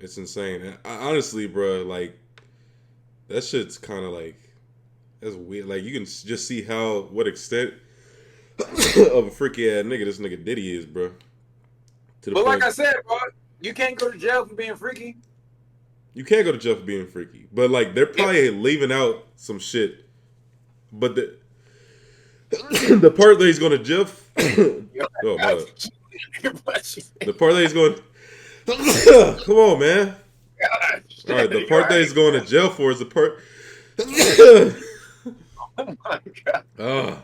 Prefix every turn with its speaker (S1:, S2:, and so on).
S1: It's insane. And honestly, bro, like that shit's kind of like that's weird. Like you can just see how what extent of a freaky ass nigga this nigga Diddy is, bro. To the
S2: But like
S1: point
S2: I said, bro, you can't go to jail for being freaky.
S1: you can't go to jail for being freaky, but like they're
S2: Yep.
S1: probably leaving out some shit. But the part that he's going to jail.
S2: Yep.
S1: Oh my! The part that he's going. Come on, man. All right, the part that he's going to jail for is the part.
S2: Oh my god.
S1: Ah,